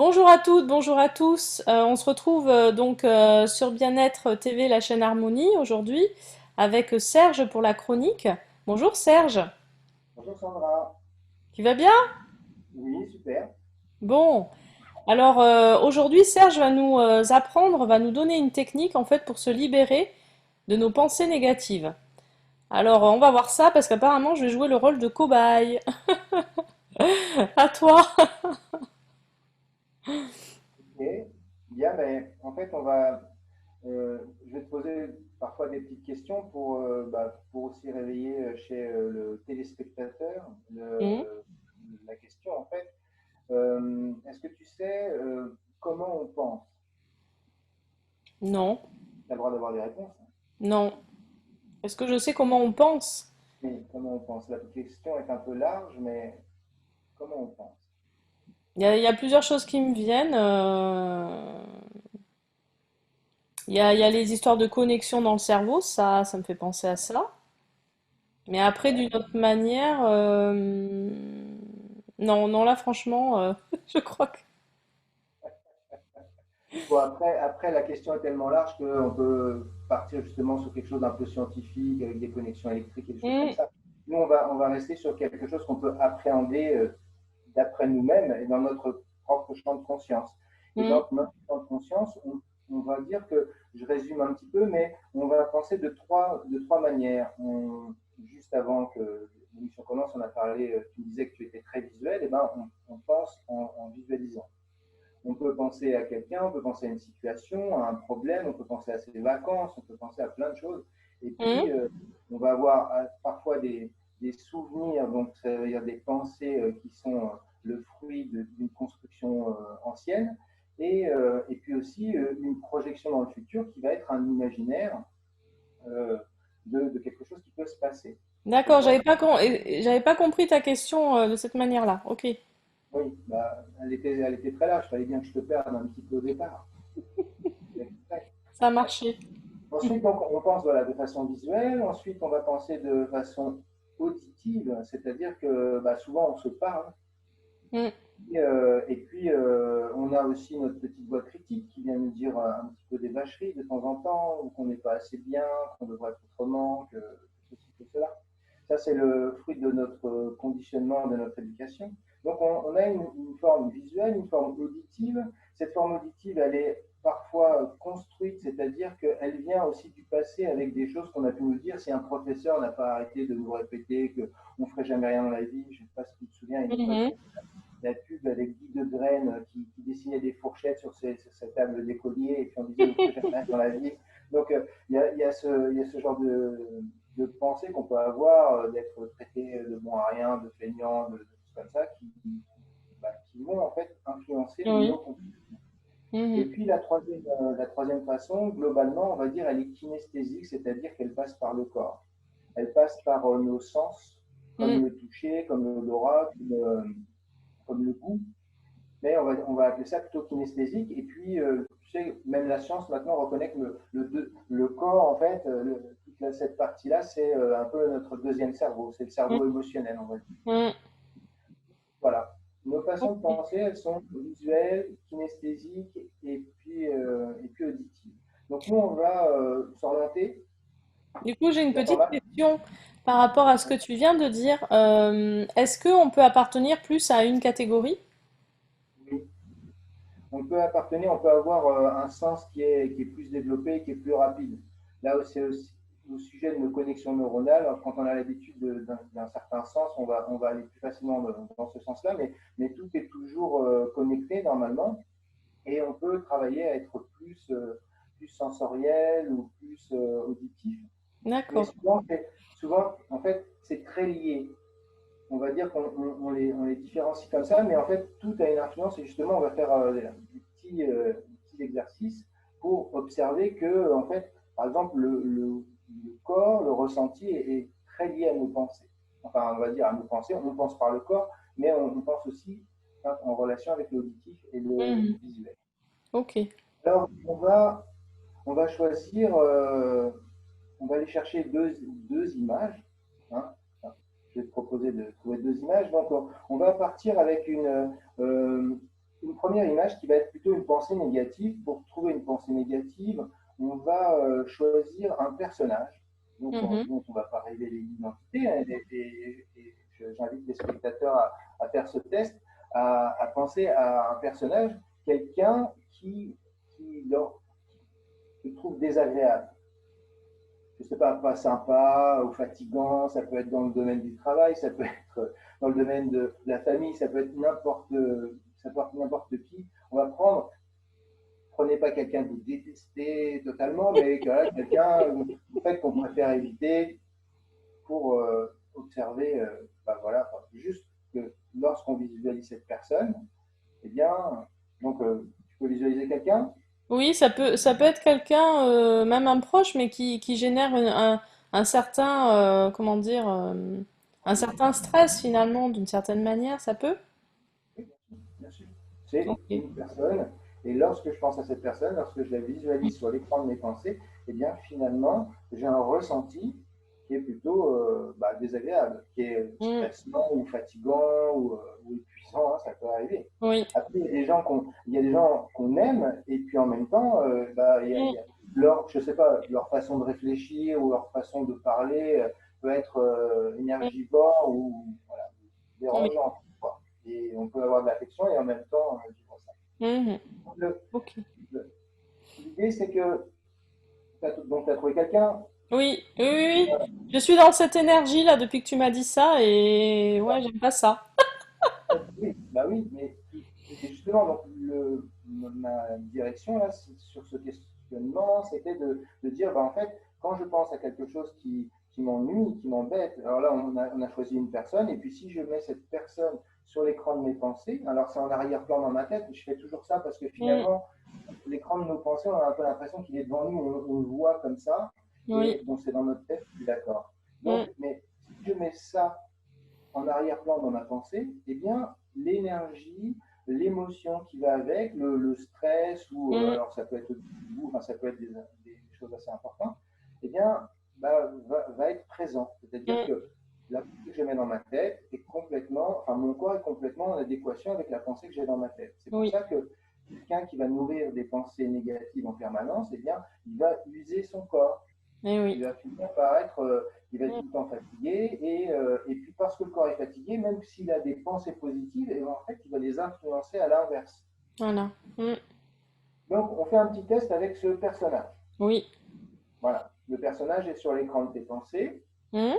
Bonjour à toutes, bonjour à tous. On se retrouve sur Bien-être TV, la chaîne Harmonie, aujourd'hui, avec Serge pour la chronique. Bonjour Serge, Bonjour Sandra. tu vas bien? Oui, super. Bon, alors aujourd'hui Serge va nous apprendre, va nous donner une technique en fait pour se libérer de nos pensées négatives. Alors on va voir ça parce qu'apparemment je vais jouer le rôle de cobaye. À toi. Ok. Bien, mais en fait, je vais te poser parfois des petites questions pour aussi réveiller chez le téléspectateur Hmm. la question en fait. Est-ce que tu sais comment on pense? Non, Tu as le droit d'avoir des réponses, hein. non. Est-ce que je sais comment on pense? Oui, comment on pense? La question est un peu large, mais comment on pense? Il y a plusieurs choses qui me viennent. Il y a les histoires de connexion dans le cerveau, ça me fait penser à ça. Mais après, Ouais. d'une autre manière, non, non, là, franchement, je crois que. Bon, après, la question est tellement large qu'on peut partir justement sur quelque chose d'un peu scientifique, avec des connexions électriques et des choses comme Hmm, ça. Nous, on va rester sur quelque chose qu'on peut appréhender d'après nous-mêmes et dans notre propre champ de conscience. Et hmm, dans notre champ de conscience, on va dire que, je résume un petit peu, mais on va penser de trois manières. Juste avant que l'émission commence, on a parlé, tu me disais que tu étais très visuel, et ben on pense en visualisant. On peut penser à quelqu'un, on peut penser à une situation, à un problème, on peut penser à ses vacances, on peut penser à plein de choses. Et puis, hmm. on va avoir parfois des souvenirs, donc ça veut dire des pensées qui sont le fruit d'une construction ancienne. Et puis aussi une projection dans le futur qui va être un imaginaire euh, de quelque chose qui peut se passer. Donc D'accord, voilà. j'avais pas compris ta question de cette manière-là. Ok, Oui, bah, elle était très large, il fallait bien que je te perde un petit peu au départ. ça a marché. Ensuite, donc, on pense voilà, de façon visuelle. Ensuite, on va penser de façon auditive, c'est-à-dire que bah, souvent on se parle. Hmm, Et puis, on a aussi notre petite voix critique qui vient nous dire un petit peu des vacheries de temps en temps, ou qu'on n'est pas assez bien, qu'on devrait être autrement, que ceci, que cela. Ça, c'est le fruit de notre conditionnement, de notre éducation. Donc, on a une forme visuelle, une forme auditive. Cette forme auditive, elle est parfois construite, c'est-à-dire qu'elle vient aussi du passé avec des choses qu'on a pu nous dire. Si un professeur n'a pas arrêté de nous répéter qu'on ne ferait jamais rien dans la vie, je ne sais pas si tu te souviens, à une époque, mhm. la pub avec Guy de Graine qui dessinait des fourchettes sur sa table d'écolier et puis on disait vous ne ferez jamais rien dans la vie. Donc il y a ce genre de pensée qu'on peut avoir, d'être traité de bon à rien, de feignant, de choses comme ça, qui vont en fait influencer Oui. nos comportements. Et Mhm. puis la troisième façon, globalement, on va dire, elle est kinesthésique, c'est-à-dire qu'elle passe par le corps. Elle passe par nos sens, Hmm. comme le toucher, comme l'odorat, comme le goût, mais on va appeler ça plutôt kinesthésique. Et puis, tu sais, même la science maintenant reconnaît que le corps, en fait, toute cette partie-là, c'est un peu notre deuxième cerveau, c'est le Hmm. cerveau émotionnel, on va dire. Hmm. Voilà. Nos façons de Ok. penser, elles sont visuelles, kinesthésiques et puis auditives. Donc nous, on va s'orienter. Du coup, j'ai une Tu entends petite mal? question par rapport à ce que tu viens de dire. Est-ce qu'on peut appartenir plus à une catégorie? Oui. On peut avoir un sens qui est plus développé, qui est plus rapide. Là, c'est aussi au sujet de nos connexions neuronales. Quand on a l'habitude d'un certain sens, on va aller plus facilement dans ce sens-là, mais tout est toujours connecté normalement et on peut travailler à être plus sensoriel ou plus auditif. Mais D'accord. souvent, en fait, c'est très lié. On va dire qu'on les différencie comme ça, mais en fait, tout a une influence et justement, on va faire des petits exercices pour observer que, en fait, par exemple, le corps, le ressenti est très lié à nos pensées. Enfin, on va dire à nos pensées, on pense par le corps, mais on pense aussi en relation avec l'auditif et le Mhm. visuel. Ok. Alors, on va choisir, on va aller chercher deux images, hein. Je vais te proposer de trouver deux images. Donc, on va partir avec une une première image qui va être plutôt une pensée négative. Pour trouver une pensée négative, on va choisir un personnage Mhm. dont on ne va pas révéler l'identité. Hein, et j'invite les spectateurs à faire ce test, à penser à un personnage, quelqu'un leur, qui trouve désagréable. Je ne sais pas, pas sympa ou fatigant, ça peut être dans le domaine du travail, ça peut être dans le domaine de la famille, ça peut être n'importe qui. On va prendre, prenez pas quelqu'un que vous détestez totalement, mais quelqu'un en fait, qu'on préfère éviter pour observer, voilà, juste que lorsqu'on visualise cette personne, eh bien, tu peux visualiser quelqu'un. Oui, ça peut être quelqu'un, même un proche, mais qui génère un certain, comment dire, un certain stress finalement, d'une certaine manière, ça peut? Oui, bien sûr. C'est Ok. une personne. Et lorsque je pense à cette personne, lorsque je la visualise sur l'écran de mes pensées, eh bien, finalement, j'ai un ressenti qui est plutôt désagréable, qui est Mm. stressant ou fatigant ou épuisant, hein, ça peut arriver. Oui. Après, il y a des gens qu'on aime, et puis en même temps, il y a leur, je sais pas, leur façon de réfléchir ou leur façon de parler peut être Mm. énergivore ou voilà, Oui. dérangeante, quoi. Et on peut avoir de l'affection et en même temps vivre ça. Mhm. Le- Ok. L'idée, c'est que tu as trouvé quelqu'un. Oui, oui, oui, oui. Je suis dans cette énergie là depuis que tu m'as dit ça et ouais, j'aime pas ça. Oui, bah oui, mais et justement, donc, ma direction là, sur ce questionnement, c'était de dire, bah, en fait, quand je pense à quelque chose qui m'ennuie, qui m'embête, alors là, on a choisi une personne, et puis si je mets cette personne sur l'écran de mes pensées, alors c'est en arrière-plan dans ma tête, je fais toujours ça parce que Mm. finalement, l'écran de nos pensées, on a un peu l'impression qu'il est devant nous, on le voit comme ça, Oui. et donc c'est dans notre tête, je suis d'accord. Mm. Donc, mais si je mets ça en arrière-plan dans ma pensée, eh bien, l'énergie, l'émotion qui va avec, le stress, ou Mm. alors ça peut être enfin, ça peut être des choses assez importantes, eh bien, va être présent. C'est-à-dire Mm. que la pensée que je mets dans ma tête est complètement, enfin, mon corps est complètement en adéquation avec la pensée que j'ai dans ma tête. C'est pour Oui. ça que quelqu'un qui va nourrir des pensées négatives en permanence, eh bien, il va user son corps. Eh oui. Il va finir par être, il va être Mm. tout le temps fatigué, et puis parce que le corps est fatigué, même s'il a des pensées positives, et en fait, il va les influencer à l'inverse. Voilà. Mm. Donc, on fait un petit test avec ce personnage. Oui. Voilà, le personnage est sur l'écran de tes pensées, Mm.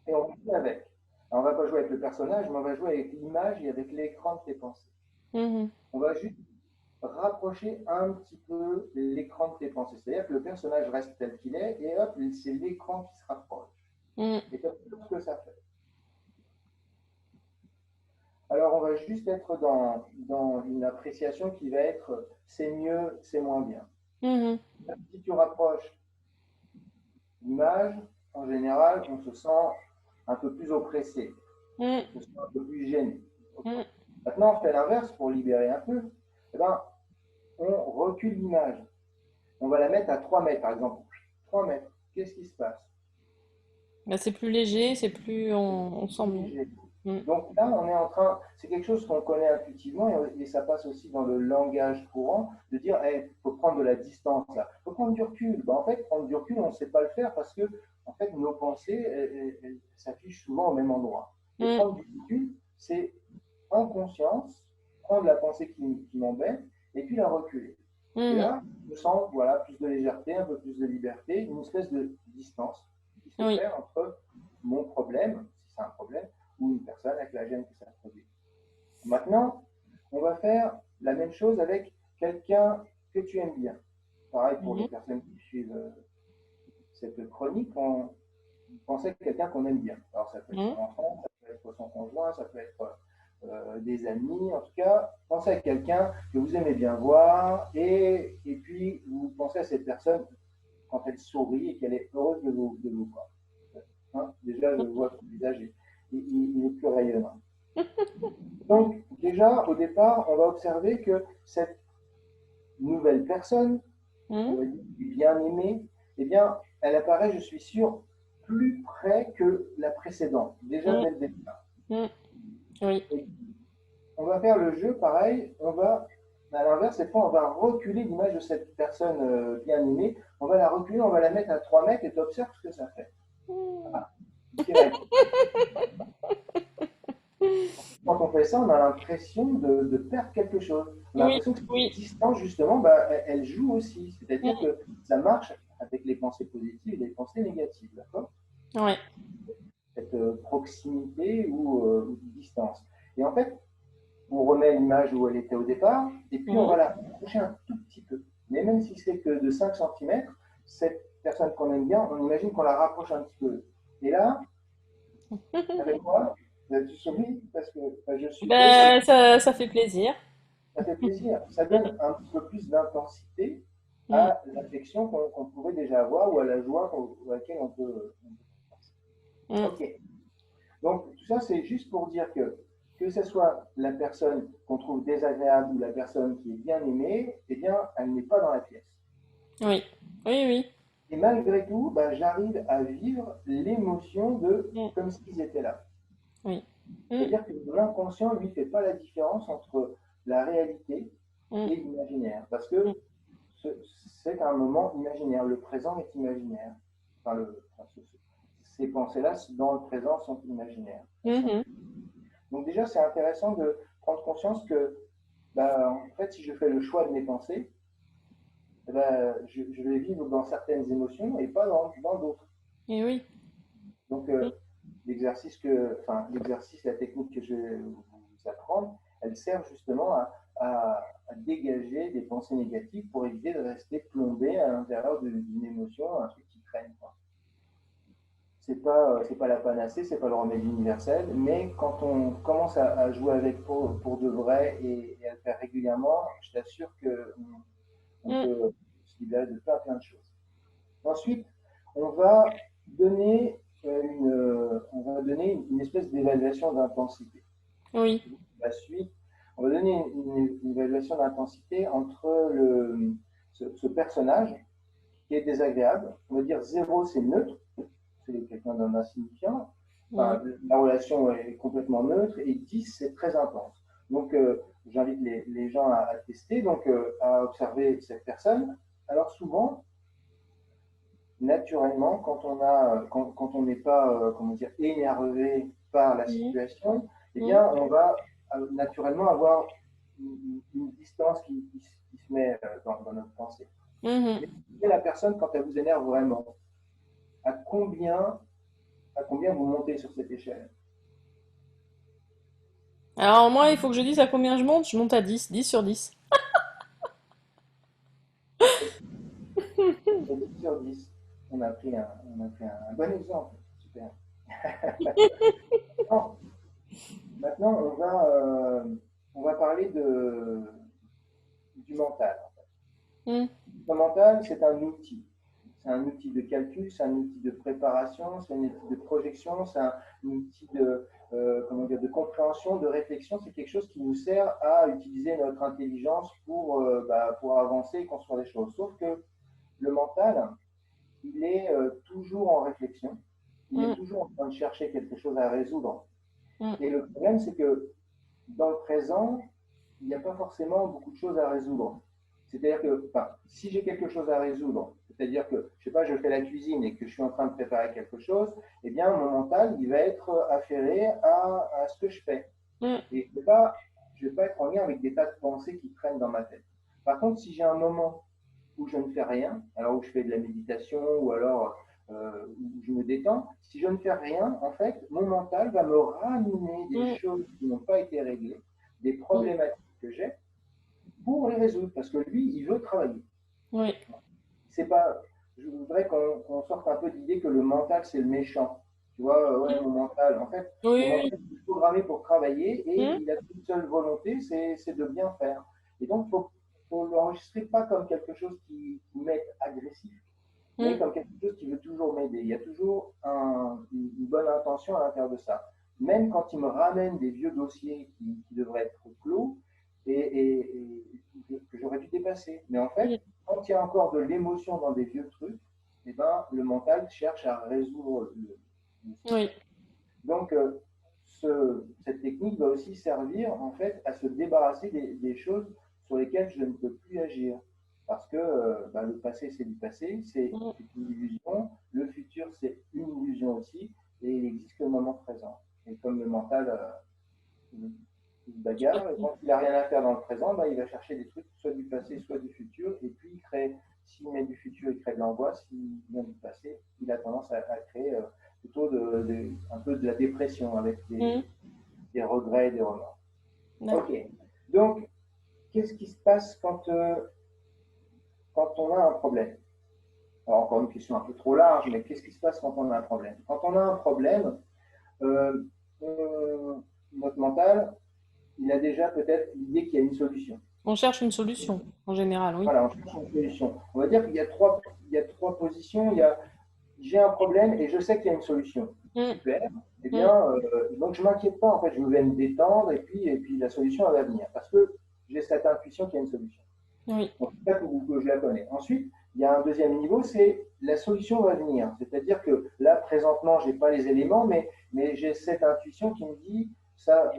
et on joue avec. Alors, on ne va pas jouer avec le personnage, mais on va jouer avec l'image et avec l'écran de tes pensées. Mhm. On va juste rapprocher un petit peu l'écran de tes pensées. C'est-à-dire que le personnage reste tel qu'il est, et hop, c'est l'écran qui se rapproche. Mm. Et tu observes ce que ça fait. Alors, on va juste être dans une appréciation qui va être c'est mieux, c'est moins bien. Mhm. Si tu rapproches l'image, en général, on se sent un peu plus oppressé, Mm. on se sent un peu plus gêné. Mm. Maintenant, on fait l'inverse pour libérer un peu. Eh ben, on recule l'image. On va la mettre à 3 mètres, par exemple. 3 mètres. Qu'est-ce qui se passe? Bah, c'est plus léger, c'est plus, on sent mieux. Léger. Mm. Donc là, on est en train, c'est quelque chose qu'on connaît intuitivement, et ça passe aussi dans le langage courant, de dire, il faut prendre de la distance là, il faut prendre du recul. Ben, en fait, prendre du recul, on ne sait pas le faire parce que en fait, nos pensées elles s'affichent souvent au même endroit. Et Mm. prendre du recul, c'est en conscience, prendre la pensée qui m'embête et puis la reculer. Et Mhm. là, je sens voilà, plus de légèreté, un peu plus de liberté, une espèce de distance qui se Oui. fait entre mon problème, si c'est un problème, ou une personne avec la gêne que ça produit. Maintenant, on va faire la même chose avec quelqu'un que tu aimes bien. Pareil pour les Mhm. personnes qui suivent cette chronique, on pensait à quelqu'un qu'on aime bien. Alors ça peut être son Mm. enfant, ça peut être son conjoint, ça peut être des amis. En tout cas, pensez à quelqu'un que vous aimez bien voir, et puis vous pensez à cette personne quand elle sourit et qu'elle est heureuse de vous voir. Hein, déjà, je vois que son visage il est plus rayonnant. Donc, déjà, au départ, on va observer que cette nouvelle personne, on Mm. va dire bien aimée, eh bien, elle apparaît, je suis sûr, plus près que la précédente, déjà Mm. dès le départ. Mm. Oui. Et on va faire le jeu pareil. À l'inverse, cette fois, on va reculer l'image de cette personne bien aimée. On va la reculer, on va la mettre à 3 mètres et tu observes ce que ça fait. Ah, direct. Quand on fait ça, on a l'impression de perdre quelque chose. On a Oui, l'impression que cette oui. distance, justement, bah, elle joue aussi. C'est-à-dire Mm. que ça marche avec les pensées positives et les pensées négatives. D'accord? Ouais. Cette proximité ou distance. Et en fait, on remet l'image où elle était au départ, et puis on Mhm. va la rapprocher un tout petit peu. Mais même si c'est que de 5 centimètres, cette personne qu'on aime bien, on imagine qu'on la rapproche un petit peu. Et là, avec moi, tu souris parce que je suppose que Ben, ça fait plaisir. ça fait plaisir. Ça donne un petit peu plus d'intensité Mm. à l'affection qu'on pouvait déjà avoir ou à la joie à laquelle on peut penser. Mm. Ok. Donc, tout ça, c'est juste pour dire que ce soit la personne qu'on trouve désagréable ou la personne qui est bien aimée, eh bien, elle n'est pas dans la pièce. Oui. Oui, oui. Et malgré tout, bah, j'arrive à vivre l'émotion de Mm. comme s'ils étaient là. Oui. Mm. C'est-à-dire que l'inconscient, lui, ne fait pas la différence entre la réalité Mm. et l'imaginaire. Parce Mm. que c'est un moment imaginaire. Le présent est imaginaire. Enfin, ces pensées-là, dans le présent, sont imaginaires. Elles sont Mhm. Donc déjà, c'est intéressant de prendre conscience que, bah, en fait, si je fais le choix de mes pensées, eh ben, je vais vivre dans certaines émotions et pas dans d'autres. Et oui. Donc Mm. l'exercice, la technique que je vais vous apprendre, elle sert justement à dégager des pensées négatives pour éviter de rester plombé à l'intérieur d'une émotion, un truc qui traîne, quoi. C'est pas la panacée, c'est pas le remède universel, mais quand on commence à jouer avec pour de vrai et à le faire régulièrement, je t'assure qu'on Mm. peut se libérer de plein de choses. Ensuite, on va on va donner une espèce d'évaluation d'intensité. Oui. La suite, on va donner une évaluation d'intensité entre ce personnage qui est désagréable. On va dire 0, c'est neutre, c'est quelqu'un d'un insignifiant. Mm. Enfin, la relation est complètement neutre et 10, c'est très intense. Donc, j'invite les gens à tester, donc à observer cette personne. Alors, souvent, naturellement, quand on n'est pas comment dire, énervé par la Mm. situation, eh Mm. bien, on va naturellement avoir une distance qui se met dans notre pensée. Mhm. Mais la personne, quand elle vous énerve vraiment, à combien, à combien vous montez sur cette échelle? Alors moi, il faut que je dise à combien je monte. Je monte à 10. 10 sur 10. 10 sur 10. On a pris un bon exemple. Super. Maintenant, maintenant on va parler du mental. Mm. Le mental, c'est un outil. C'est un outil de calcul, c'est un outil de préparation, c'est un outil de projection, c'est un outil comment dire, de compréhension, de réflexion. C'est quelque chose qui nous sert à utiliser notre intelligence pour avancer et construire des choses. Sauf que le mental, il est toujours en réflexion, il est Mm. toujours en train de chercher quelque chose à résoudre. Mm. Et le problème, c'est que dans le présent, il n'y a pas forcément beaucoup de choses à résoudre. C'est-à-dire que enfin, si j'ai quelque chose à résoudre, c'est-à-dire que, je sais pas, je fais la cuisine et que je suis en train de préparer quelque chose, eh bien, mon mental, il va être affairé à ce que je fais. Mm. Et je vais pas être en lien avec des tas de pensées qui traînent dans ma tête. Par contre, si j'ai un moment où je ne fais rien, alors où je fais de la méditation ou alors où je me détends, si je ne fais rien, en fait, mon mental va me ramener des Mm. choses qui n'ont pas été réglées, des Mm. problématiques que j'ai, pour les résoudre, parce que lui, il veut travailler. Oui. C'est pas, je voudrais qu'on sorte un peu de l'idée que le mental, c'est le méchant. Tu vois, ouais, Mm. mon mental. En fait, mon Oui, mental est programmé pour travailler et oui. il a une seule volonté, c'est de bien faire. Et donc, faut l'enregistrer pas comme quelque chose qui m'est agressif, Mm. mais Mm. comme quelque chose qui veut toujours m'aider. Il y a toujours une bonne intention à l'intérieur de ça. Même quand il me ramène des vieux dossiers qui devraient être clos et que j'aurais dû dépasser. Mais en fait, Mm. quand il y a encore de l'émotion dans des vieux trucs, eh ben, le mental cherche à résoudre le Oui. système. Donc, cette technique va aussi servir en fait à se débarrasser des choses sur lesquelles je ne peux plus agir. Parce que bah, le passé, c'est du passé, c'est Mm. une illusion, le futur, c'est une illusion aussi, et il existe que le moment présent. Et comme le mental il se Tout à bagarre, et fait. quand il n'a rien à faire dans le présent, bah, il va chercher des trucs, soit du passé, soit du futur, et puis il crée, s'il met du futur, il crée de l'angoisse, s'il vient du passé, il a tendance à créer plutôt un peu de la dépression avec Mm. des regrets et des remords. Ok, D'accord. donc qu'est-ce qui se passe quand on a un problème? Alors encore une question un peu trop large, mais qu'est-ce qui se passe quand on a un problème? Quand on a un problème, euh, notre mental, il a déjà peut-être l'idée qu'il y a une solution. On cherche une solution, en général, oui. Voilà, on cherche une solution. On va dire qu'il y a trois positions. Il y a j'ai un problème et je sais qu'il y a une solution. Mm. Super. Eh Mm. bien, donc je ne m'inquiète pas. En fait, je vais me détendre et puis la solution elle va venir parce que j'ai cette intuition qu'il y a une solution. Oui. En tout cas, que je la connais. Ensuite, il y a un deuxième niveau, c'est la solution va venir. C'est-à-dire que là, présentement, je n'ai pas les éléments, mais j'ai cette intuition qui me dit ça,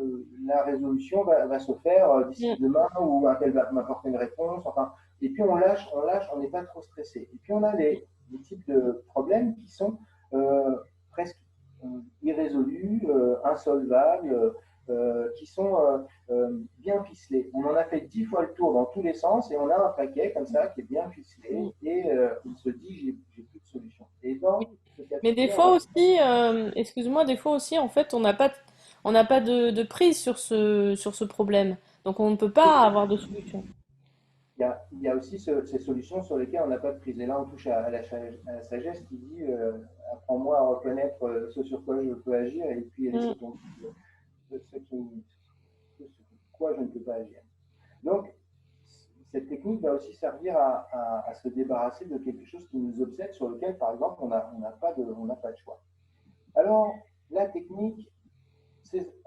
la résolution va se faire d'ici Mm. demain ou un tel va m'apporter une réponse. Enfin, et puis on n'est pas trop stressé. Et puis on a les types de problèmes qui sont presque irrésolus, insolvables, qui sont bien ficelé. On en a fait 10 fois le tour dans tous les sens et on a un paquet comme ça qui est bien ficelé Mm. et on se dit j'ai plus de solution. Et Oui. dans ce cas de Mais des figure, fois aussi, excuse-moi, des fois aussi, en fait, on n'a pas de prise sur ce problème. Donc, on ne peut pas avoir de solution. il y a aussi ces solutions sur lesquelles on n'a pas de prise. Et là, on touche à la sagesse qui dit apprends-moi à reconnaître ce sur quoi je peux agir et puis Mm. laisser tomber ce sur quoi je ne peux pas agir. Donc, cette technique va aussi servir à se débarrasser de quelque chose qui nous obsède, sur lequel, par exemple, on n'a pas de choix. Alors, la technique,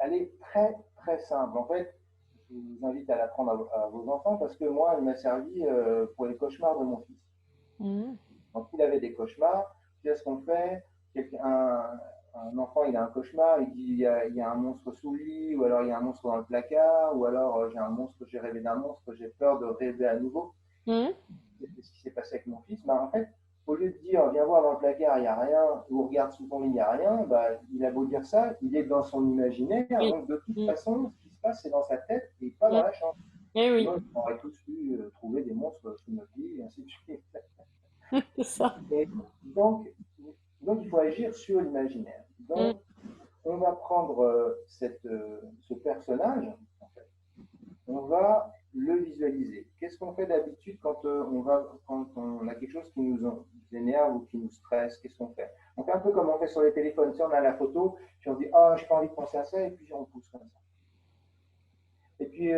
elle est très, très simple. En fait, je vous invite à l'apprendre à vos enfants parce que moi, elle m'a servi pour les cauchemars de mon fils. Mm. Quand il avait des cauchemars, qu'est-ce qu'on fait? Un enfant, il a un cauchemar, il dit il y a un monstre sous le lit, ou alors il y a un monstre dans le placard, ou alors j'ai un monstre, j'ai rêvé d'un monstre, j'ai peur de rêver à nouveau. Mm. C'est ce qui s'est passé avec mon fils. Bah, en fait, au lieu de dire viens voir dans le placard, il n'y a rien, ou regarde sous ton lit, il n'y a rien, bah, il a beau dire ça, il est dans son imaginaire. Oui. Donc de toute Mm. façon, ce qui se passe, c'est dans sa tête et pas Mm. dans la chambre. Eh oui, Sinon, on aurait tous pu trouver des monstres sous notre lit, et ainsi de suite. c'est ça. Et donc, donc, il faut agir sur l'imaginaire. Mm. Donc, on va prendre ce personnage, en fait, on va le visualiser. Qu'est-ce qu'on fait d'habitude quand on a quelque chose qui nous énerve ou qui nous stresse? Qu'est-ce qu'on fait? On fait un peu comme on fait sur les téléphones. Tu sais, on a la photo, puis on dit ah, j'ai pas envie de penser à ça, et puis on pousse comme ça. Et puis,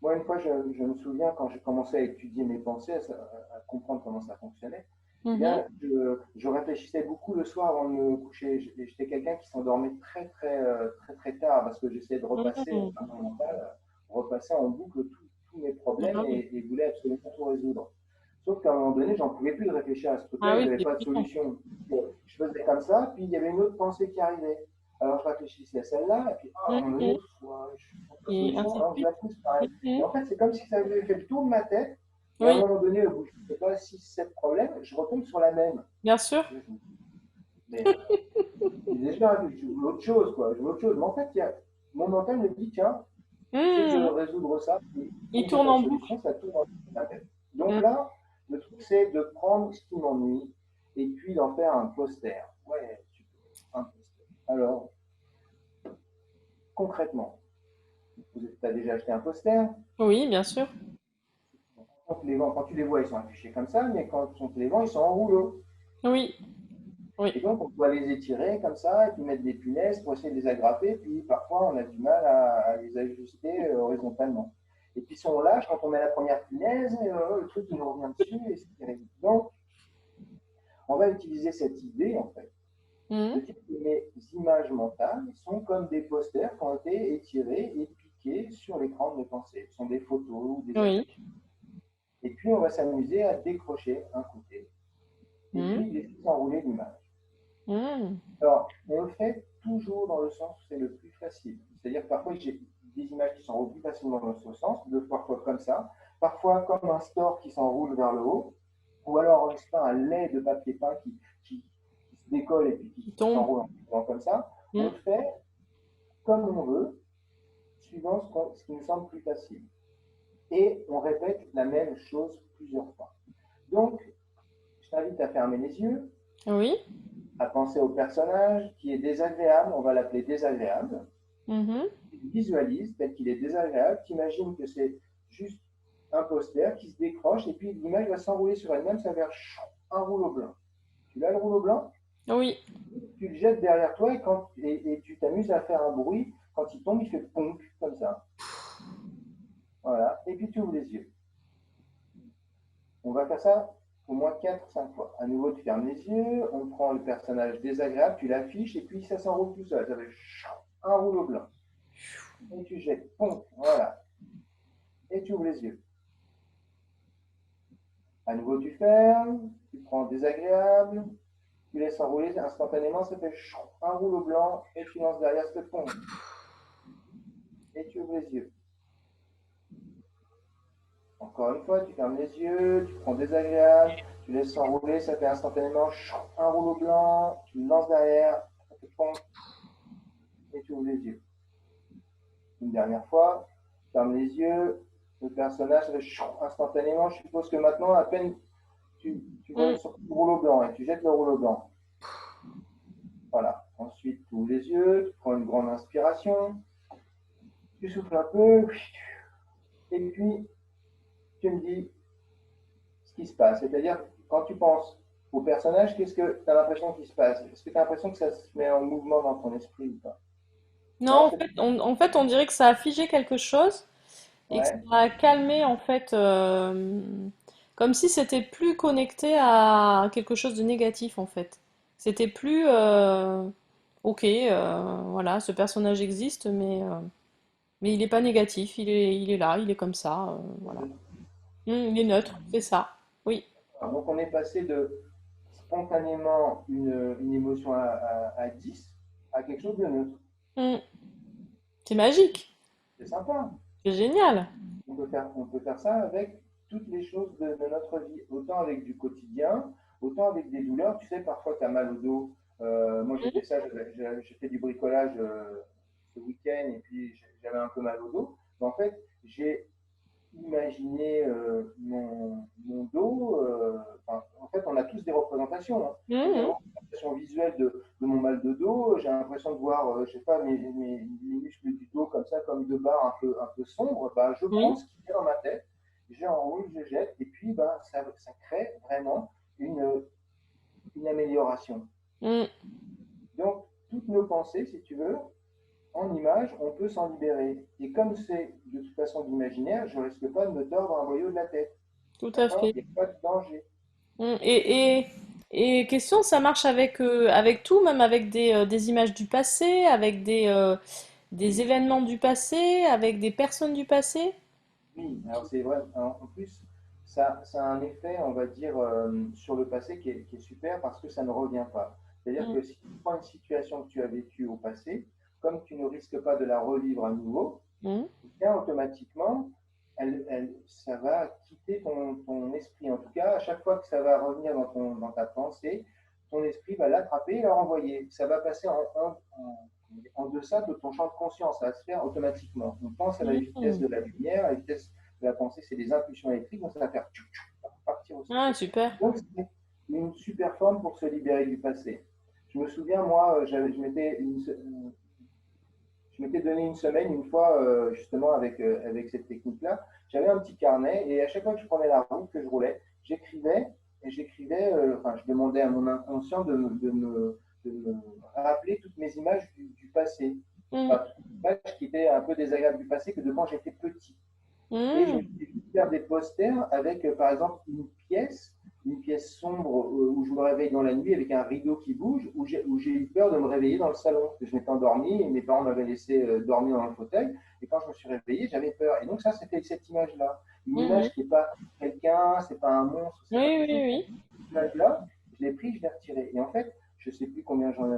moi, une fois, je me souviens quand j'ai commencé à étudier mes pensées, à comprendre comment ça fonctionnait. Eh Mhm. bien, je réfléchissais beaucoup le soir avant de me coucher. J'étais quelqu'un qui s'endormait très tard parce que j'essayais de repasser, Mhm. par mon mental, repasser en boucle tous mes problèmes Ah oui. et voulais absolument tout résoudre. Sauf qu'à un moment donné, j'en pouvais plus de réfléchir à ce Ah truc-là et oui, j'avais c'est pas de épuisant. solution. Je faisais comme ça, puis il y avait une autre pensée qui arrivait. Alors je réfléchissais à celle-là, et puis à un moment donné, Mhm. je trouve pas de Et solution, ainsi de alors je suite. la pousse pareil. Et Mhm. en fait, c'est comme si ça avait fait le tour de ma tête, et à un Oui, moment donné, au bout de, je sais pas, 6 7 problèmes, je retombe sur la même. bien sûr. Mais déjà, je veux autre chose, quoi. Je veux autre chose. Mais en fait, mon mental me dit, tiens, essaie de Mhm. résoudre ça. Et Il comme j'ai tourne pas de en boucle. solution, ça tourne dans ma tête. Donc Mhm. là, le truc, c'est de prendre ce qui m'ennuie et puis d'en faire un poster. Ouais, super, un poster. Alors, concrètement, tu as déjà acheté un poster. Oui, bien sûr. Quand tu les vois, ils sont affichés comme ça, mais quand on te les vend, ils sont en rouleau. Oui, oui. Et donc, on doit les étirer comme ça, et puis mettre des punaises pour essayer de les agrafer. Puis parfois, on a du mal à les ajuster horizontalement. Et puis, si on lâche, quand on met la première punaise, le truc il nous revient dessus et c'est terrible. Donc, on va utiliser cette idée, en fait, de Mhm. dire que mes images mentales sont comme des posters qui ont été étirés et piqués sur l'écran de mes pensées. Ce sont des photos ou des Oui. affiches. Et puis, on va s'amuser à décrocher un côté et Mhm. puis laisser s'enrouler l'image. Mhm. Alors, on le fait toujours dans le sens où c'est le plus facile. C'est-à-dire que parfois, j'ai des images qui s'enroulent plus facilement dans ce sens, parfois comme ça, parfois comme un store qui s'enroule vers le haut, ou alors je sais pas, un lait de papier peint qui se décolle et puis Qui qui tombe. s'enroule comme ça. On Mm. le fait comme on veut, suivant ce qui nous semble plus facile. Et on répète la même chose plusieurs fois. Donc, je t'invite à fermer les yeux, Oui. à penser au personnage qui est désagréable, on va l'appeler désagréable. Mhm. Tu visualises tel qu'il est désagréable, tu imagines que c'est juste un poster qui se décroche et puis l'image va s'enrouler sur elle-même, ça va faire un rouleau blanc. Tu l'as le rouleau blanc, Oui. tu le jettes derrière toi et tu t'amuses à faire un bruit. Quand il tombe, il fait ponk, comme ça. Voilà. Et puis tu ouvres les yeux. On va faire ça au moins 4-5 fois. À nouveau, tu fermes les yeux, on prend le personnage désagréable, tu l'affiches et puis ça s'enroule tout seul. Ça fait un rouleau blanc. Et tu jettes, ponk, voilà. Et tu ouvres les yeux. À nouveau, tu fermes, tu prends désagréable, tu laisses enrouler instantanément, ça fait un rouleau blanc et tu lances derrière, ça fait ponk. Et tu ouvres les yeux. Encore une fois, tu fermes les yeux, tu prends désagréable, tu laisses s'enrouler, ça fait instantanément un rouleau blanc, tu le lances derrière, ça fait ponk, et tu ouvres les yeux. Une dernière fois, tu fermes les yeux, le personnage, ça fait instantanément. Je suppose que maintenant, à peine tu vois Mm. sur le rouleau blanc et tu jettes le rouleau blanc. Voilà. Ensuite, tu ouvres les yeux, tu prends une grande inspiration, tu souffles un peu, et puis tu me dis ce qui se passe. C'est-à-dire, quand tu penses au personnage, qu'est-ce que tu as l'impression qu'il se passe? Est-ce que tu as l'impression que ça se met en mouvement dans ton esprit ou pas? Non, Non, c'est en fait, on dirait que ça a figé quelque chose et que ça ouais. a calmé, en fait, comme si c'était plus connecté à quelque chose de négatif, en fait. C'était plus, ok, voilà, ce personnage existe, mais il n'est pas négatif, il est là, il est comme ça, voilà. Il est neutre, c'est ça. Oui. Donc on est passé de spontanément une émotion à 10 à quelque chose de neutre. Mm. C'est magique, C'est sympa. c'est génial. On peut faire ça avec toutes les choses de notre vie, autant avec du quotidien, autant avec des douleurs. Tu sais, parfois tu as mal au dos. Moi j'ai fait ça, j'ai fait du bricolage ce week-end et puis j'avais un peu mal au dos. Mais en fait, j'ai imaginé mon dos. Enfin, en fait, on a tous des représentations. Hein. Moi, j'ai une Mhm. représentation visuelle de mon mal de dos. J'ai l'impression de voir, je sais pas, mes muscles du dos comme ça, comme deux barres un peu sombres. Bah, je prends Oui. ce qui est dans ma tête, j'enroule, je jette, et puis bah, ça crée vraiment une amélioration. Mm. Donc, toutes nos pensées, si tu veux, en image, on peut s'en libérer. Et comme c'est de toute façon de l'imaginaire, je ne risque pas de me tordre un boyau de la tête. Tout à D'accord? fait. Il n'y a pas de danger. Mm. Et question, ça marche avec, avec tout, même avec des images du passé, avec des événements du passé, avec des personnes du passé? Oui, alors c'est vrai. En plus, ça a un effet, on va dire, sur le passé qui est super parce que ça ne revient pas. C'est-à-dire Mm. que si tu prends une situation que tu as vécue au passé, comme tu ne risques pas de la revivre à nouveau, Mm. bien automatiquement, ça va quitter ton esprit. En tout cas, à chaque fois que ça va revenir dans ta pensée, ton esprit va l'attraper et la renvoyer. Ça va passer en deçà de ton champ de conscience. Ça va se faire automatiquement. On pense à la vitesse Mm. de la lumière, à la vitesse de la pensée, c'est des impulsions électriques, donc ça va faire tchou, tchou, partir aussi. Ah, super. Donc, c'est une super forme pour se libérer du passé. Je me souviens, moi, je m'étais donné une semaine, une fois, justement, avec cette technique-là. J'avais un petit carnet et à chaque fois que je prenais la route, que je roulais, j'écrivais et j'écrivais, enfin, je demandais à mon inconscient de me rappeler toutes mes images du passé. Mm. Enfin, toutes les images qui étaient un peu désagréables du passé que de quand j'étais petit. Et je me Mm. suis fait faire des posters avec, par exemple, une pièce sombre où je me réveille dans la nuit avec un rideau qui bouge, où j'ai eu peur de me réveiller dans le salon. Je m'étais endormi et mes parents m'avaient laissé dormir dans le fauteuil. Et quand je me suis réveillé, j'avais peur. Et donc ça, c'était cette image-là. Une Mhm. image qui n'est pas quelqu'un, c'est pas un monstre, c'est pas Oui, quelque chose. oui, Cette image-là, je l'ai pris, je l'ai retirée. Et en fait, je ne sais plus combien j'en ai.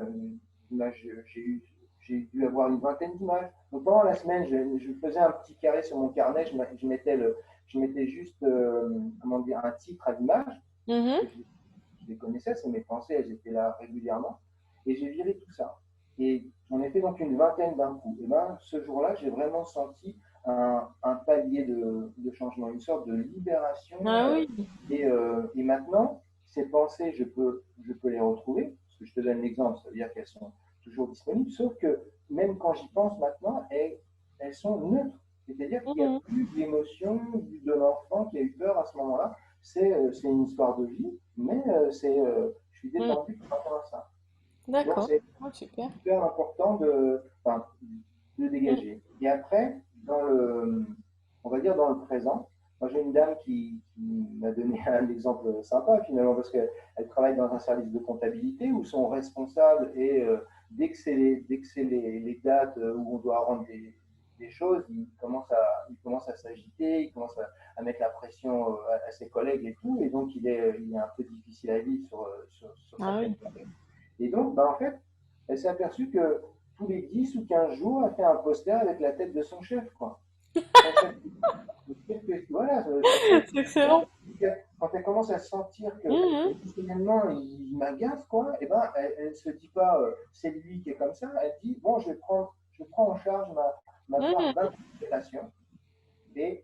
j'ai dû avoir une vingtaine d'images. Donc pendant la semaine, je faisais un petit carré sur mon carnet, je mettais juste comment dire, un titre à l'image, Mhm. parce que je les connaissais, c'est mes pensées, elles étaient là régulièrement. Et j'ai viré tout ça. Et j'en ai fait donc une vingtaine d'un coup. Et ben, ce jour-là, j'ai vraiment senti un palier de changement, une sorte de libération. Ah oui. Et maintenant, ces pensées, je peux les retrouver, parce que je te donne l'exemple, ça veut dire qu'elles sont toujours disponibles, sauf que même quand j'y pense maintenant, elles sont neutres. C'est-à-dire qu'il n'y a Mhm. plus d'émotion de l'enfant qui a eu peur à ce moment-là. C'est une histoire de vie, mais je suis Mhm. détendu par rapport à ça. Donc D'accord. c'est Ah, super. hyper important enfin, de Mhm. dégager. Et après, on va dire dans le présent, moi j'ai une dame qui m'a donné un exemple sympa finalement parce qu'elle travaille dans un service de comptabilité où son responsable est, dès que c'est les dates où on doit rendre des choses, il commence à s'agiter, il commence à mettre la pression à ses collègues et tout, et donc il est un peu difficile à vivre sur Ah certaines oui. périodes. Et donc, bah, en fait, elle s'est aperçue que tous les 10 ou 15 jours, elle fait un poster avec la tête de son chef, quoi. Son chef, voilà, son chef. C'est excellent. Quand elle commence à sentir que Mhm. émotionnellement il m'agace, quoi, et ben, elle ne se dit pas c'est lui qui est comme ça, elle dit bon, je prends en charge ma part Mhm. d'interprétation et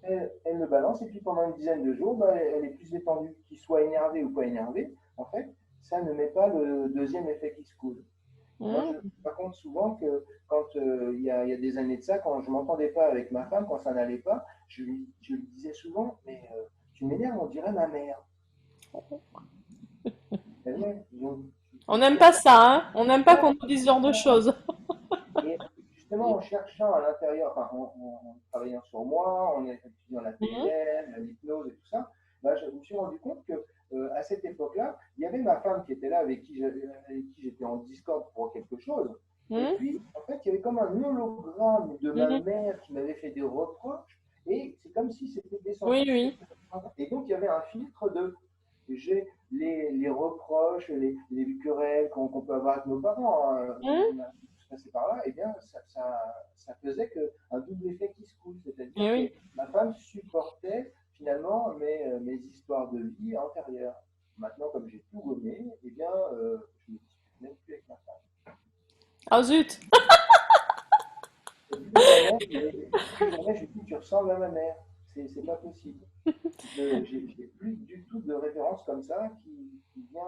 elle le balance, et puis pendant une dizaine de jours, bah, elle est plus détendue. Qu'il soit énervé ou pas énervé, en fait, ça ne met pas le deuxième effet qui se coule. Moi, je Mhm. raconte souvent que quand il y a des années de ça, quand je m'entendais pas avec ma femme, quand ça n'allait pas, je lui disais souvent, mais tu m'énerves, on dirait ma mère. Et ouais, donc, On n'aime c'est pas ça. ça, hein? On n'aime pas qu'on Voilà. nous dise ce genre de choses. Et justement, en cherchant à l'intérieur, enfin, en travaillant sur moi, en étudiant la Mhm. PNL, l'hypnose et tout ça, bah, je me suis rendu compte que à cette époque-là, il y avait ma femme qui était là, avec qui j'étais en discorde pour quelque chose. Et Mhm. puis, en fait, il y avait comme un hologramme de ma Mhm. mère qui m'avait fait des reproches. Et c'est comme si c'était Oui, descendu sur oui. moi. Et donc, il y avait un filtre de j'ai les reproches, les querelles qu'on peut avoir avec nos parents, hein, Mhm. on a tous passé par là, et bien ça faisait un double effet qui se coule, c'est-à-dire Eh que oui. ma femme supportait finalement mes histoires de vie antérieures. Maintenant, comme j'ai tout gommé, eh bien, je ne discute même plus avec ma femme. Ah zut! Et plus de ma mère, plus jamais je lui dis tu ressembles à ma mère. C'est pas possible. J'ai plus du tout de référence comme ça qui vient.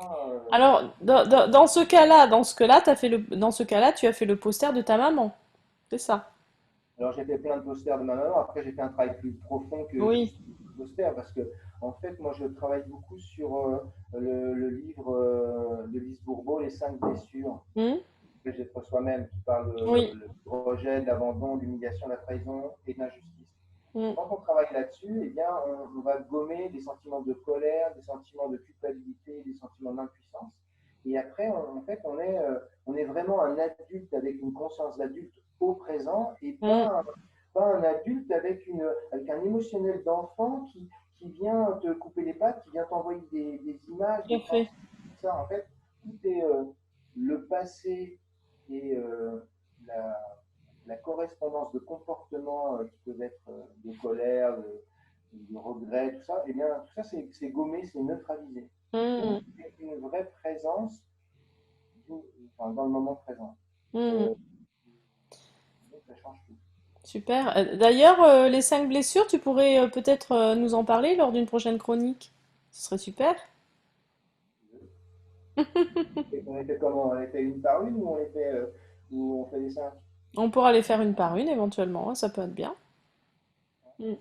Alors, dans ce cas-là, dans ce cas-là, tu as fait le poster de ta maman. C'est ça. Alors j'ai fait plein de posters de ma maman. Après j'ai fait un travail plus profond que Oui. juste le poster parce que en fait moi je travaille beaucoup sur le livre de Lise Bourbeau, Les 5 blessures Mhm. que j'ai fait soi-même, qui parle Oui. du rejet, de l'abandon, de l'humiliation, de la trahison et de l'injustice. Et Mhm. quand on travaille là-dessus, eh bien on va gommer des sentiments de colère, des sentiments de culpabilité, des sentiments d'impuissance. Et après en fait on est vraiment un adulte avec une conscience d'adulte au présent et Mhm. pas un adulte avec un émotionnel d'enfant qui vient te couper les pattes, qui vient t'envoyer des images, Tout des à fait. pensées, tout ça. En fait, tout est le passé et la, la correspondance de comportements qui peuvent être de colère, de regret, tout ça. Et bien, tout ça, c'est gommé, c'est neutralisé. Tout Mhm. est une vraie présence enfin, dans le moment présent. Mhm. Euh, donc, ça change tout. Super. D'ailleurs, les 5 blessures, tu pourrais peut-être nous en parler lors d'une prochaine chronique. Ce serait super. Et on était comment? On était une par une ou on fait des cinq? On pourra les faire une par une éventuellement, hein, ça peut être bien. Mm.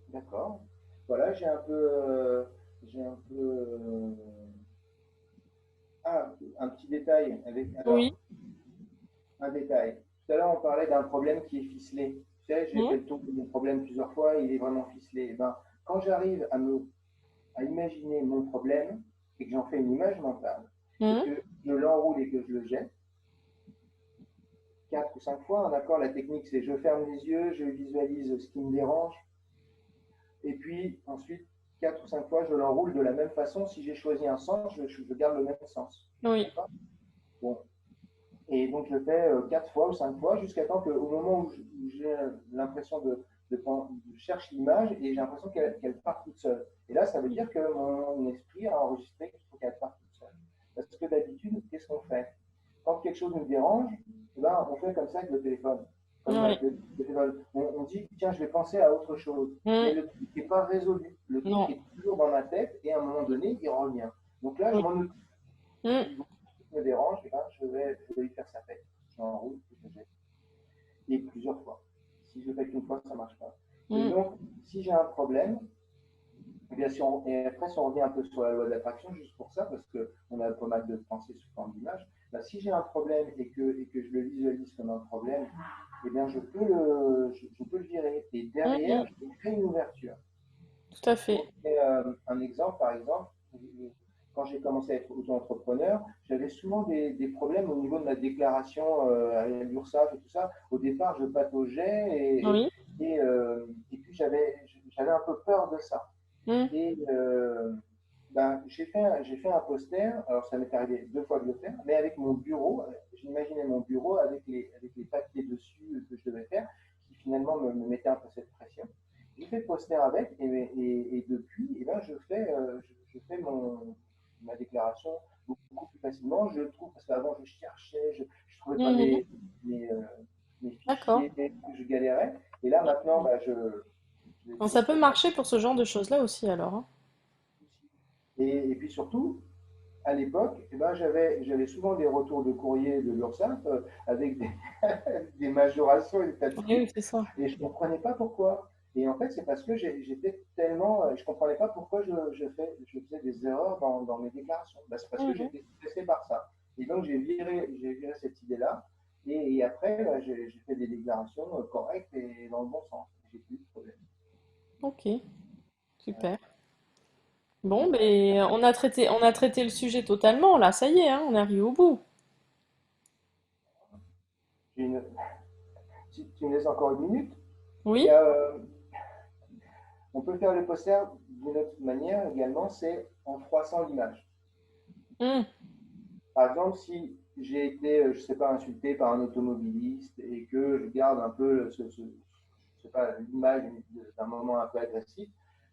D'accord. Voilà, j'ai un peu, un petit détail Oui. un détail. Tout à l'heure, on parlait d'un problème qui est ficelé. Tu sais, j'ai Mm. fait le tour de mon problème plusieurs fois, il est vraiment ficelé. Eh ben, quand j'arrive à imaginer mon problème et que j'en fais une image mentale et Mm. que je l'enroule et que je le jette, 4 ou 5 fois, d'accord, la technique c'est je ferme les yeux, je visualise ce qui me dérange, et puis ensuite, 4 ou 5 fois, je l'enroule de la même façon. Si j'ai choisi un sens, je garde le même sens. Oui. D'accord. Bon. Et donc, je le fais 4 fois ou 5 fois jusqu'à temps qu'au moment où j'ai l'impression je cherche l'image et j'ai l'impression qu'elle part toute seule. Et là, ça veut dire que mon esprit a enregistré qu'il faut qu'elle parte toute seule. Parce que d'habitude, qu'est-ce qu'on fait? Quand quelque chose nous dérange, eh ben, on fait comme ça avec le téléphone. Comme Oui. avec le téléphone. On dit, tiens, je vais penser à autre chose. Mais Mm. le truc n'est pas résolu. Le truc Non. est toujours dans ma tête et à un moment donné, il revient. Donc là, je Oui. m'en occupe. Mm. Si me dérange, eh ben, je vais lui faire sa fête. J'enroule et je jette. Et plusieurs fois. Si je le fais qu'une fois, ça ne marche pas. Et Mm. donc, si j'ai un problème, et bien sûr, et après, si on revient un peu sur la loi de l'attraction, juste pour ça, parce qu'on a pas mal de pensées sous forme d'image, bah, si j'ai un problème et que je le visualise comme un problème, eh bien, je peux le virer. Et derrière, Mm. je crée une ouverture. Tout à Pour fait. donner un exemple, par exemple, quand j'ai commencé à être auto-entrepreneur, j'avais souvent des problèmes au niveau de ma déclaration à l'URSSAF et tout ça. Au départ, je pataugeais Oui. et puis j'avais un peu peur de ça. Mm. Et ben, j'ai fait un poster, alors ça m'est arrivé 2 fois de le faire, mais avec mon bureau, j'imaginais mon bureau avec les papiers dessus que je devais faire, qui finalement me mettaient un peu cette pression. J'ai fait le poster avec, et depuis, eh ben, je fais ma déclaration beaucoup plus facilement. Je trouve, parce qu'avant je cherchais, je ne trouvais pas Mhm. mes D'accord. fichiers, je galérais. Et là maintenant, bah, je vais Bon, sur ça le peut téléphone. marcher pour ce genre de choses-là aussi, alors, hein. Et puis surtout, à l'époque, eh ben, j'avais souvent des retours de courrier de l'URSSAF avec des majorations et des tas de Oui, trucs, oui, c'est ça. et je ne comprenais pas pourquoi. Et en fait, c'est parce que j'étais tellement. Je ne comprenais pas pourquoi je faisais des erreurs dans mes déclarations. Ben, c'est parce que Mhm. j'étais stressé par ça. Et donc, j'ai viré cette idée-là. Et après, ben, j'ai fait des déclarations correctes et dans le bon sens. J'ai plus de problème. Ok, Voilà. super. Bon, ben, on a traité le sujet totalement, là, ça y est, hein, on est arrivé au bout. J'ai une- Si tu me laisses encore une minute, il y Oui? a, on peut faire le poster d'une autre manière également, c'est en froissant l'image. Mm. Par exemple, si j'ai été, je ne sais pas, insulté par un automobiliste et que je garde un peu je sais pas, l'image d'un moment un peu agressif,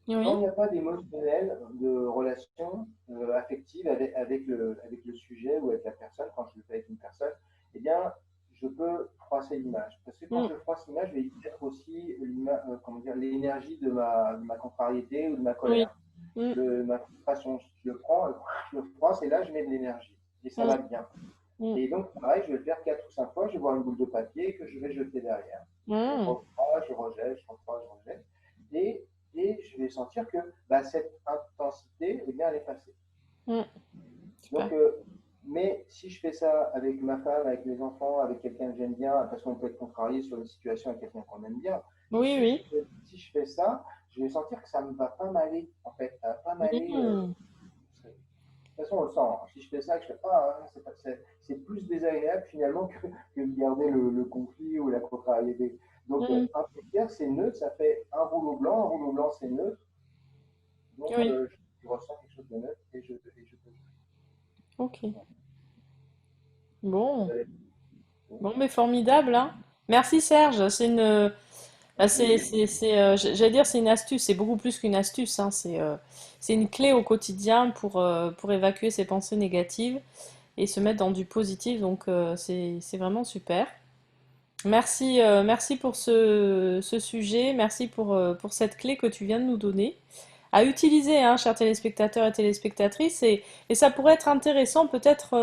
quand il Oui? n'y a pas d'émotionnel, de relation affective avec le sujet ou avec la personne, quand je le fais avec une personne, eh bien, je peux froisser l'image. Parce que quand Mm. je froisse l'image, je vais y mettre aussi comment dire, l'énergie de ma contrariété ou de ma Oui. colère, Mm. de ma frustration. Je le prends, je le froisse et là, je mets de l'énergie. Et ça Mm. va bien. Mm. Et donc, pareil, je vais le faire 4 ou 5 fois. Je vais voir une boule de papier que je vais jeter derrière. Je Mm. refroid, je rejette, je refroid, je rejette. Et, et je vais sentir que bah, cette intensité, eh bien, elle est passée. Mm. Donc, Super. mais si je fais ça avec ma femme, avec mes enfants, avec quelqu'un que j'aime bien, parce qu'on peut être contrarié sur une situation avec quelqu'un qu'on aime bien, mais Oui, oui. si je fais ça, je vais sentir que ça ne va pas m'aller, en fait. Ça ne va pas m'aller. Mm. De toute façon, on le sent, hein. Si je fais ça, que je fais pas, hein, c'est plus désagréable finalement que de garder le conflit ou la contrariété. Donc, Mm. un poker, c'est neutre, ça fait un rouleau blanc, c'est neutre. Donc, Oui. je ressens quelque chose de neutre et je peux jouer. Ok. Bon. Allez. Bon, mais formidable, hein. Merci Serge. Bah, Avec plaisir. j'allais dire c'est une astuce. C'est beaucoup plus qu'une astuce, hein. C'est une clé au quotidien pour évacuer ses pensées négatives et se mettre dans du positif. Donc, c'est vraiment super. Merci pour ce sujet. Merci pour cette clé que tu viens de nous donner. À utiliser, hein, chers téléspectateurs et téléspectatrices. Et ça pourrait être intéressant peut-être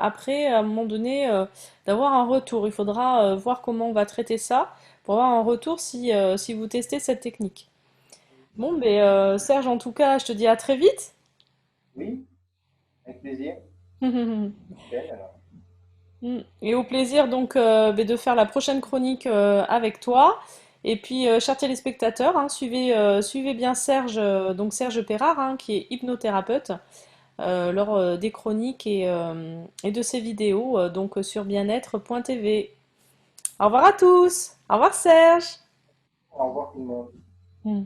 après, à un moment donné, d'avoir un retour. Il faudra voir comment on va traiter ça pour avoir un retour si vous testez cette technique. Bon, ben, Serge, en tout cas, je te dis à très vite. Oui, avec plaisir. Nickel, alors. Et au plaisir donc ben, de faire la prochaine chronique avec toi. Et puis, chers téléspectateurs, hein, suivez bien Serge, donc Serge Perrard, hein, qui est hypnothérapeute, lors des chroniques et de ses vidéos donc sur bien-être.tv. Au revoir à tous. Au revoir Serge. Au revoir tout le monde. Mm.